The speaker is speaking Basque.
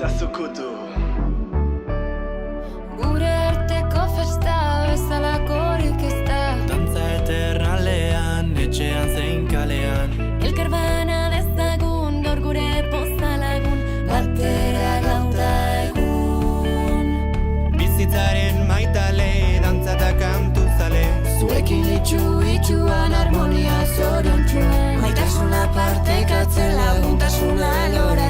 zazukutu. Gure arteko festa bezalakorik ez da. Dantza eternalean, etxean zein kalean. Elkar bana dezagun, gaur gure poza lagun. Batera gauta egun. Bizitzaren maitale, dantza eta kantu zale. Zuekin itxuan harmonia zorion txuen. Maitasuna partekatzen laguntasuna lora.